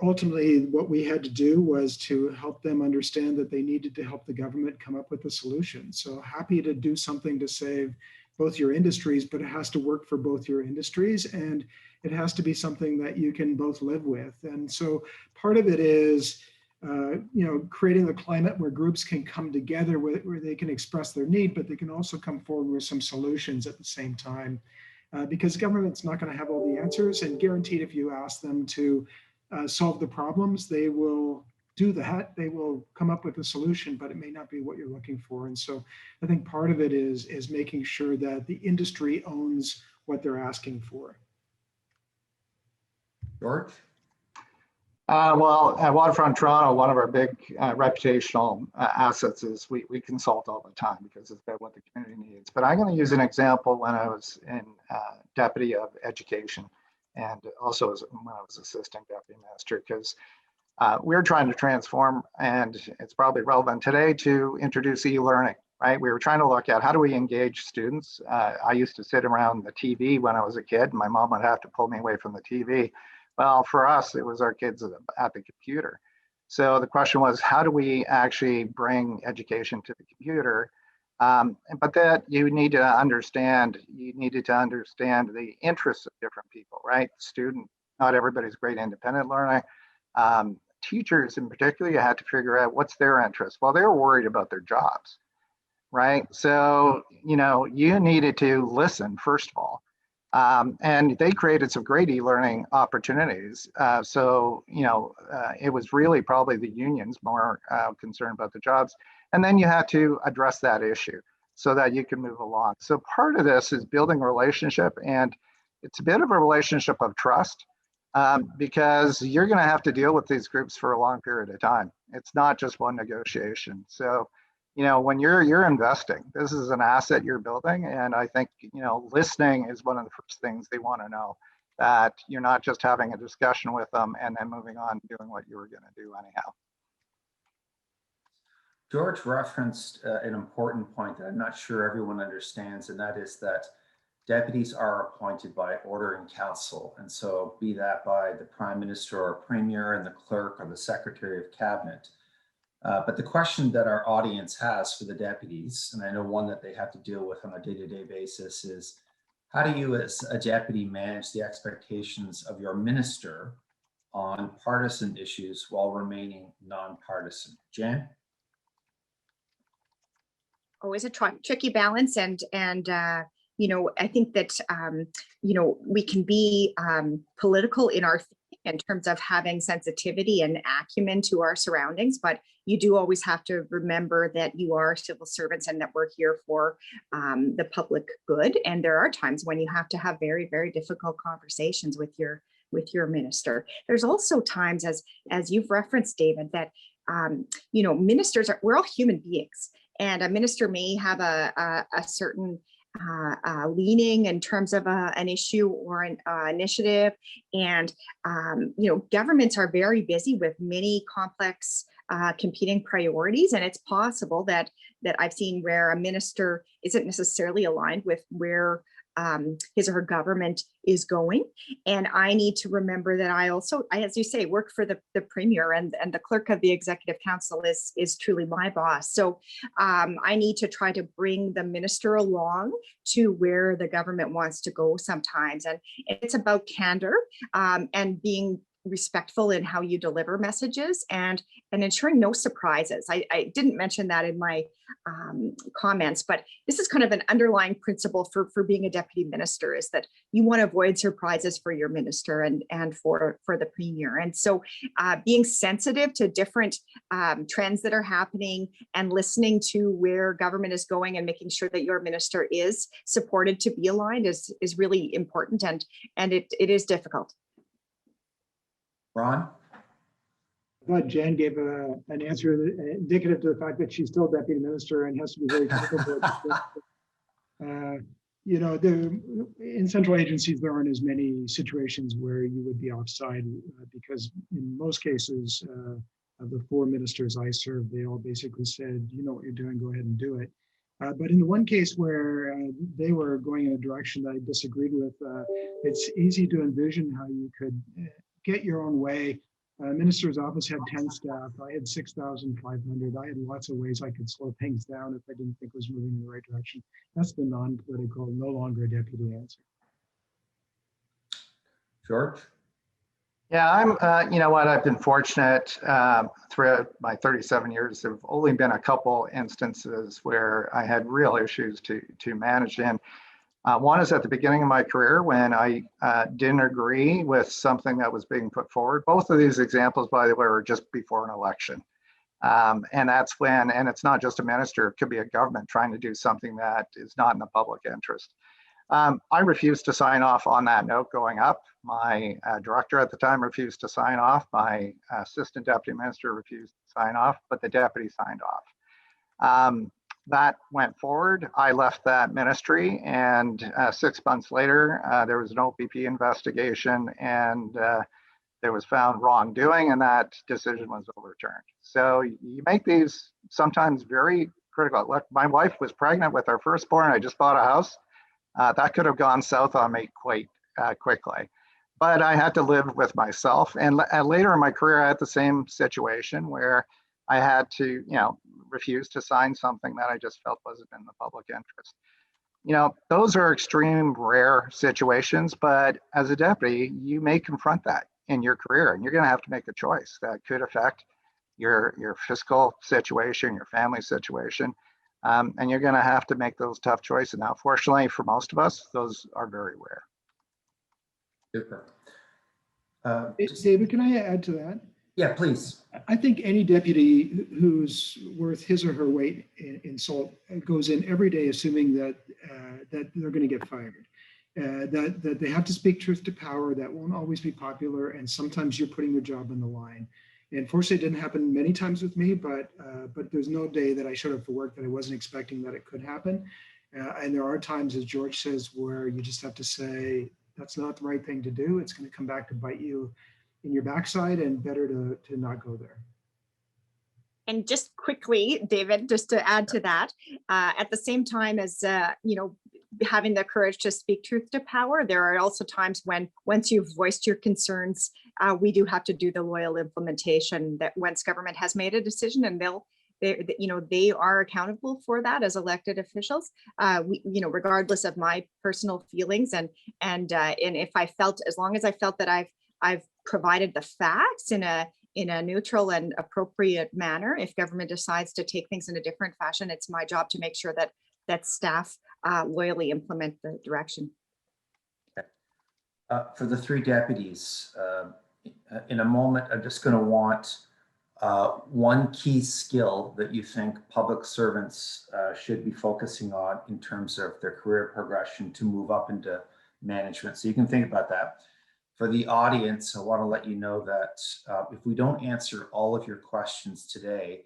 ultimately what we had to do was to help them understand that they needed to help the government come up with a solution. So happy to do something to save both your industries, but it has to work for both your industries, and it has to be something that you can both live with. And so part of it is creating a climate where groups can come together where they can express their need, but they can also come forward with some solutions at the same time. Because government's not going to have all the answers, and guaranteed if you ask them to solve the problems, they will do that. They will come up with a solution, but it may not be what you're looking for. And so I think part of it is making sure that the industry owns what they're asking for. George? Well, at Waterfront Toronto, one of our big reputational assets is we consult all the time because it's about what the community needs. But I'm going to use an example when I was in Deputy of Education, and also when I was Assistant Deputy Minister, because we're trying to transform, and it's probably relevant today, to introduce e-learning, right? We were trying to look at how do we engage students. I used to sit around the TV when I was a kid. My mom would have to pull me away from the TV. Well, for us, it was our kids at the computer. So the question was, how do we actually bring education to the computer? But that you need to understand, you needed to understand the interests of different people, right? Student, not everybody's great independent learning. Teachers in particular, you had to figure out what's their interest. Well, they were worried about their jobs, right? So, you needed to listen, first of all. And they created some great e-learning opportunities. It was really probably the unions more concerned about the jobs. And then you had to address that issue so that you can move along. So part of this is building a relationship, and it's a bit of a relationship of trust because you're going to have to deal with these groups for a long period of time. It's not just one negotiation. So when you're investing, this is an asset you're building. And I think, listening is one of the first things they want to know, that you're not just having a discussion with them and then moving on doing what you were going to do anyhow. George referenced an important point that I'm not sure everyone understands, and that is that deputies are appointed by order in council. And so be that by the Prime Minister or Premier and the Clerk or the Secretary of Cabinet. But the question that our audience has for the deputies, and I know one that they have to deal with on a day-to-day basis, is how do you as a deputy manage the expectations of your minister on partisan issues while remaining nonpartisan? Jan? Always a tricky balance, and I think that we can be political in our thinking in terms of having sensitivity and acumen to our surroundings, but you do always have to remember that you are civil servants and that we're here for the public good. And there are times when you have to have very, very difficult conversations with your minister. There's also times, as you've referenced, David, that ministers we're all human beings, and a minister may have a certain leaning in terms of an issue or an initiative, and governments are very busy with many complex competing priorities, and it's possible that I've seen where a minister isn't necessarily aligned with where his or her government is going. And I need to remember that I also, as you say, work for the Premier, and the clerk of the Executive Council is truly my boss. So I need to try to bring the minister along to where the government wants to go sometimes. And it's about candor and being respectful in how you deliver messages, and ensuring no surprises. I didn't mention that in my comments, but this is kind of an underlying principle for being a deputy minister, is that you want to avoid surprises for your minister and for the Premier. And so being sensitive to different trends that are happening and listening to where government is going and making sure that your minister is supported to be aligned is really important, and it is difficult. Ron? I thought Jan gave an answer indicative to the fact that she's still deputy minister and has to be very careful. In central agencies, there aren't as many situations where you would be offside because in most cases of the 4 ministers I served, they all basically said, you know what you're doing, go ahead and do it. But in the one case where they were going in a direction that I disagreed with, it's easy to envision how you could get your own way. Minister's office had 10 staff. I had 6,500. I had lots of ways I could slow things down if I didn't think it was moving in the right direction. That's the non-political, no longer a deputy answer. George? Yeah, I'm, you know what, I've been fortunate throughout my 37 years. There have only been a couple instances where I had real issues to manage in. One is at the beginning of my career when I didn't agree with something that was being put forward. Both of these examples, by the way, were just before an election. And that's when, and it's not just a minister, it could be a government trying to do something that is not in the public interest. I refused to sign off on that note going up. My director at the time refused to sign off. My assistant deputy minister refused to sign off, but the deputy signed off. That went forward. I left that ministry, and 6 months later, there was an OPP investigation, and there was found wrongdoing, and that decision was overturned. So you make these sometimes very critical. Look, my wife was pregnant with our firstborn. I just bought a house. That could have gone south on me quite quickly. But I had to live with myself. And later in my career, I had the same situation where I had to, refuse to sign something that I just felt wasn't in the public interest. Those are extreme, rare situations, but as a deputy, you may confront that in your career, and you're going to have to make a choice that could affect your fiscal situation, your family situation, and you're going to have to make those tough choices. Now, fortunately for most of us, those are very rare. Super. David, can I add to that? Yeah, please. I think any deputy who's worth his or her weight in salt goes in every day assuming that that they're going to get fired, that they have to speak truth to power. That won't always be popular, and sometimes you're putting your job on the line. And fortunately, it didn't happen many times with me, but there's no day that I showed up for work that I wasn't expecting that it could happen. And there are times, as George says, where you just have to say, that's not the right thing to do. It's going to come back to bite you in your backside, and better to not go there. And just quickly, David, just to add to that, at the same time as, having the courage to speak truth to power, there are also times when once you've voiced your concerns, we do have to do the loyal implementation, that once government has made a decision, and they are accountable for that as elected officials, regardless of my personal feelings. And if I felt, as long as I felt that I've provided the facts in a neutral and appropriate manner, if government decides to take things in a different fashion, it's my job to make sure that staff loyally implement the direction. For the 3 deputies, in a moment, I'm just going to want one key skill that you think public servants should be focusing on in terms of their career progression to move up into management. So you can think about that. For the audience, I want to let you know that if we don't answer all of your questions today,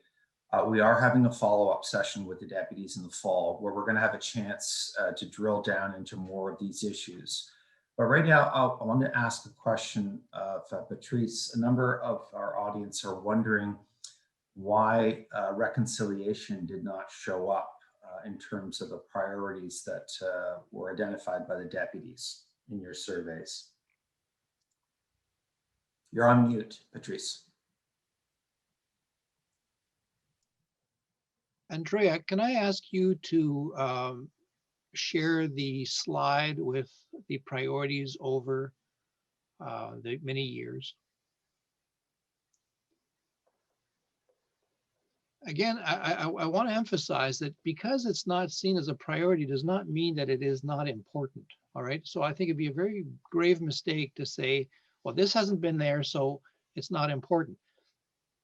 we are having a follow-up session with the deputies in the fall where we're going to have a chance to drill down into more of these issues. But right now, I want to ask a question of Patrice. A number of our audience are wondering why reconciliation did not show up in terms of the priorities that were identified by the deputies in your surveys. You're on mute, Patrice. Andrea, can I ask you to share the slide with the priorities over the many years? Again, I want to emphasize that because it's not seen as a priority does not mean that it is not important. All right. So I think it'd be a very grave mistake to say, well, this hasn't been there, so it's not important.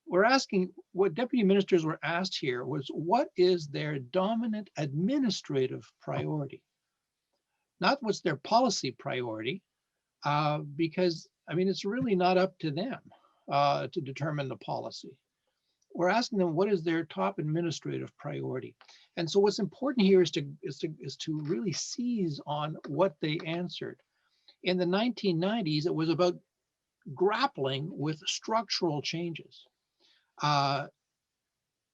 We're asking, what deputy ministers were asked here was, what is their dominant administrative priority? Not what's their policy priority, because I mean, it's really not up to them to determine the policy. We're asking them, what is their top administrative priority? And so what's important here is to really seize on what they answered. In the 1990s, it was about grappling with structural changes.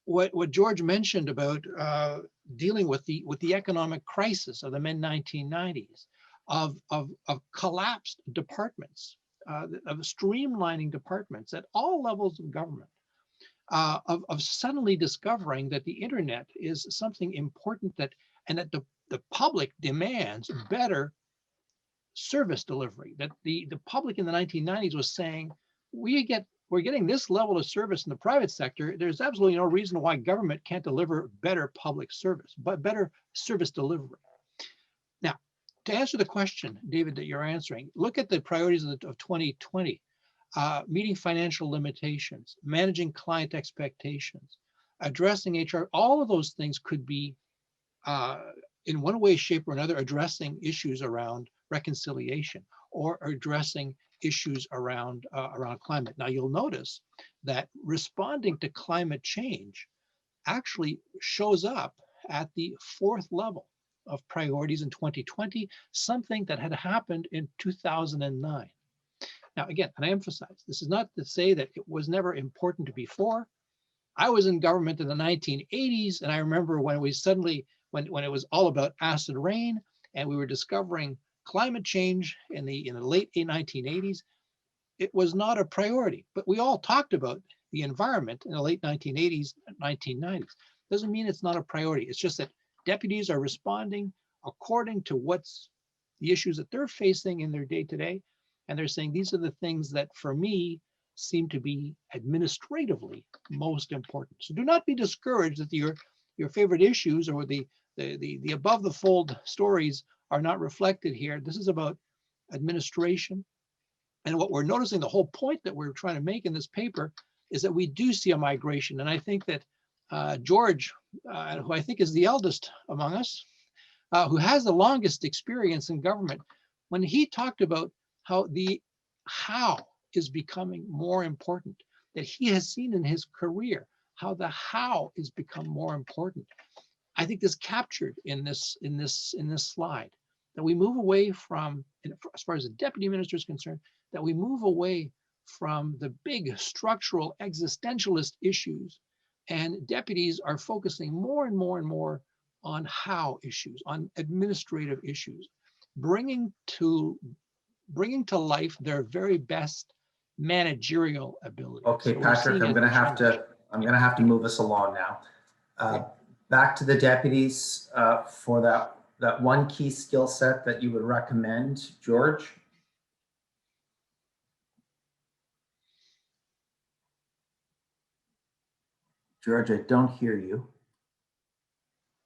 What George mentioned about dealing with the economic crisis of the mid-1990s, of collapsed departments, of streamlining departments at all levels of government, of suddenly discovering that the internet is something important that the public demands better service delivery, that the public in the 1990s was saying, we're getting this level of service in the private sector. There's absolutely no reason why government can't deliver better public service, but better service delivery. Now, to answer the question, David, that you're answering, look at the priorities of 2020, meeting financial limitations, managing client expectations, addressing HR. All of those things could be, in one way, shape, or another, addressing issues around reconciliation or addressing issues around climate. Now, you'll notice that responding to climate change actually shows up at the 4th level of priorities in 2020, something that had happened in 2009. Now, again, and I emphasize, this is not to say that it was never important before. I was in government in the 1980s, and I remember when we suddenly, when it was all about acid rain, and we were discovering climate change in the late 1980s, it was not a priority. But we all talked about the environment in the late 1980s and 1990s. Doesn't mean it's not a priority. It's just that deputies are responding according to what's the issues that they're facing in their day-to-day. And they're saying, these are the things that, for me, seem to be administratively most important. So do not be discouraged that your favorite issues or the above the fold stories are not reflected here. This is about administration. And what we're noticing, the whole point that we're trying to make in this paper, is that we do see a migration. And I think that George, who I think is the eldest among us, who has the longest experience in government, when he talked about how the how is becoming more important, that he has seen in his career how the how is become more important. I think this captured in this slide, that we move away from, as far as the deputy minister is concerned, that we move away from the big structural existentialist issues, and deputies are focusing more and more and more on how issues, on administrative issues, bringing to life their very best managerial ability. Okay, So Patrick, I'm going to have to move us along now. Okay. Back to the deputies for that one key skill set that you would recommend, George. George, I don't hear you.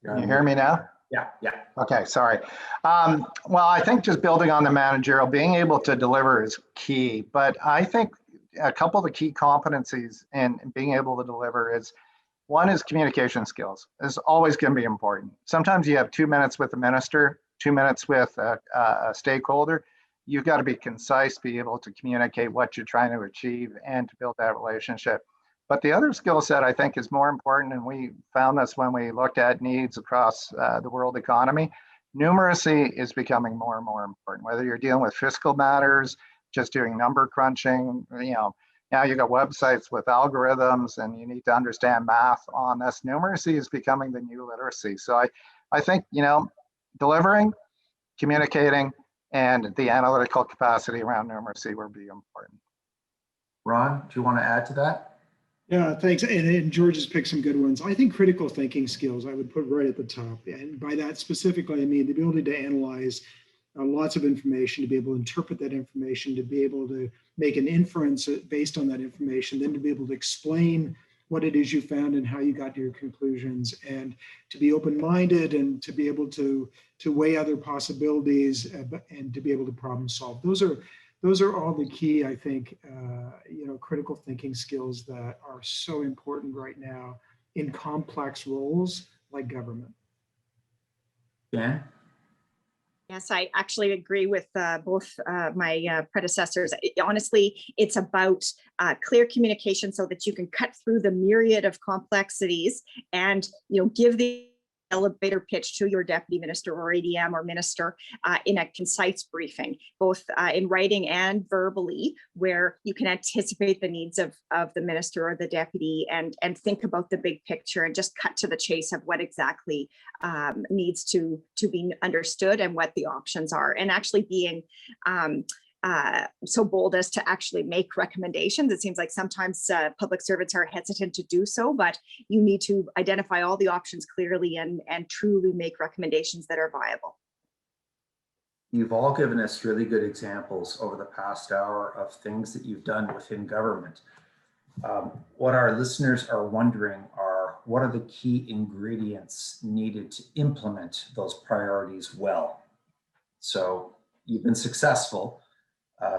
Can you hear me now? Yeah. Okay, sorry. Well, I think just building on the managerial, being able to deliver is key, but I think a couple of the key competencies in being able to deliver is, one is communication skills. Is always going to be important. Sometimes you have 2 minutes with a minister, 2 minutes with a stakeholder. You've got to be concise, be able to communicate what you're trying to achieve and to build that relationship. But the other skill set I think is more important, and we found this when we looked at needs across the world economy. Numeracy is becoming more and more important, whether you're dealing with fiscal matters, just doing number crunching, now you got websites with algorithms and you need to understand math on this. Numeracy is becoming the new literacy. So I think, delivering, communicating, and the analytical capacity around numeracy will be important. Ron, do you want to add to that? Yeah, thanks. And George has picked some good ones. I think critical thinking skills I would put right at the top. And by that specifically, I mean the ability to analyze lots of information, to be able to interpret that information, to be able to make an inference based on that information, then to be able to explain what it is you found and how you got to your conclusions, and to be open-minded and to be able to weigh other possibilities and to be able to problem solve. Those are all the key, I think, critical thinking skills that are so important right now in complex roles like government. Jan? Yes, I actually agree with both my predecessors. Honestly, it's about clear communication so that you can cut through the myriad of complexities and give the elevator pitch to your deputy minister or ADM or minister in a concise briefing, both in writing and verbally, where you can anticipate the needs of the minister or the deputy and think about the big picture and just cut to the chase of what exactly needs to be understood and what the options are, and actually being so bold as to actually make recommendations. It seems like sometimes public servants are hesitant to do so, but you need to identify all the options clearly and truly make recommendations that are viable. You've all given us really good examples over the past hour of things that you've done within government. What our listeners are wondering are, what are the key ingredients needed to implement those priorities well? So you've been successful.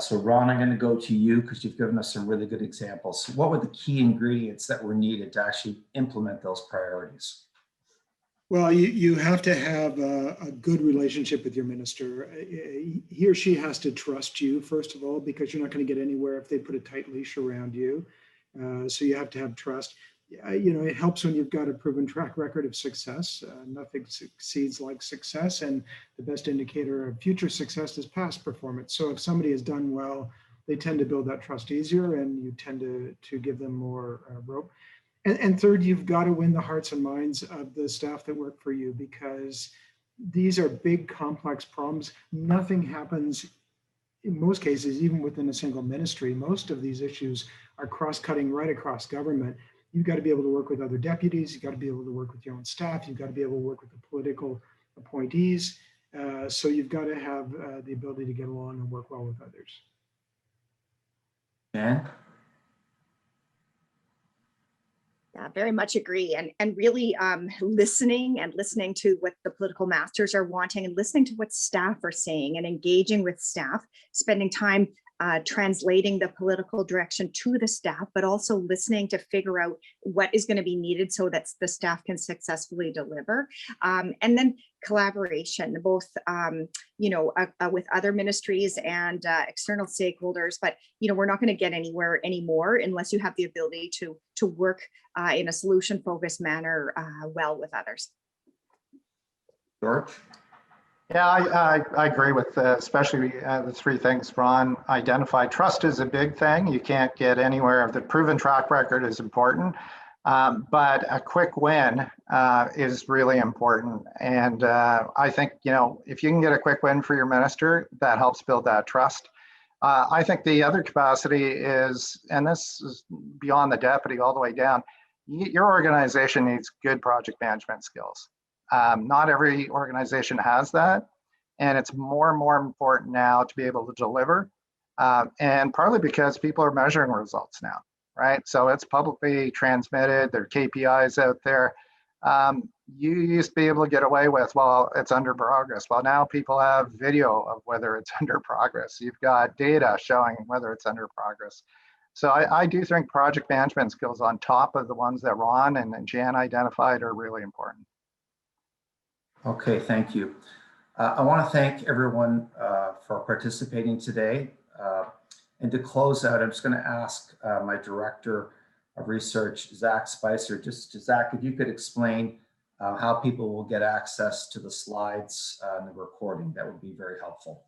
So Ron, I'm going to go to you because you've given us some really good examples. What were the key ingredients that were needed to actually implement those priorities? Well, you have to have a good relationship with your minister. He or she has to trust you, first of all, because you're not going to get anywhere if they put a tight leash around you. So you have to have trust. It helps when you've got a proven track record of success. Nothing succeeds like success, and the best indicator of future success is past performance. So if somebody has done well, they tend to build that trust easier, and you tend to give them more rope. And third, you've got to win the hearts and minds of the staff that work for you, because these are big, complex problems. Nothing happens, in most cases, even within a single ministry. Most of these issues are cross-cutting right across government. You've got to be able to work with other deputies. You've got to be able to work with your own staff. You've got to be able to work with the political appointees. So you've got to have the ability to get along and work well with others. Jan? Yeah, very much agree. And really listening to what the political masters are wanting, and listening to what staff are saying, and engaging with staff, spending time translating the political direction to the staff, but also listening to figure out what is going to be needed so that the staff can successfully deliver. And then collaboration, both with other ministries and external stakeholders. But we're not going to get anywhere anymore unless you have the ability to work in a solution-focused manner well with others. George? Yeah, I agree with especially the three things Ron identified. Trust is a big thing. You can't get anywhere. The proven track record is important, but a quick win is really important. And I think, if you can get a quick win for your minister, that helps build that trust. I think the other capacity is, and this is beyond the deputy all the way down, your organization needs good project management skills. Not every organization has that, and it's more and more important now to be able to deliver, and partly because people are measuring results now, right? So it's publicly transmitted, there are KPIs out there. You used to be able to get away with, well, it's under progress. Well, now people have video of whether it's under progress. You've got data showing whether it's under progress. So I do think project management skills on top of the ones that Ron and Jan identified are really important. Okay, thank you. I want to thank everyone for participating today. And to close out, I'm just going to ask my Director of Research, Zach Spicer, Zach, if you could explain how people will get access to the slides and the recording, that would be very helpful.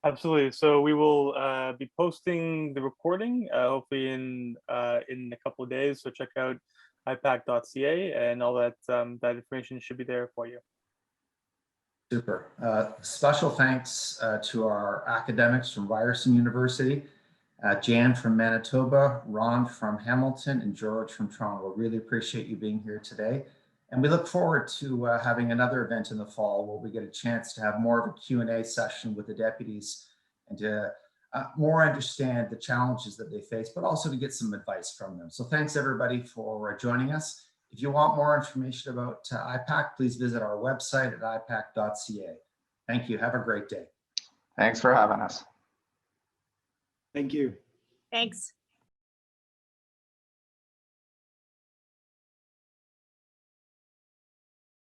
Absolutely. So we will be posting the recording hopefully in a couple of days. So check out ipac.ca and all that that information should be there for you. Super. Special thanks to our academics from Ryerson University, Jan from Manitoba, Ron from Hamilton, and George from Toronto. Really appreciate you being here today. And we look forward to having another event in the fall where we get a chance to have more of a Q&A session with the deputies and to more understand the challenges that they face, but also to get some advice from them. So thanks everybody for joining us. If you want more information about IPAC, please visit our website at ipac.ca. Thank you. Have a great day. Thanks for having us. Thank you. Thanks.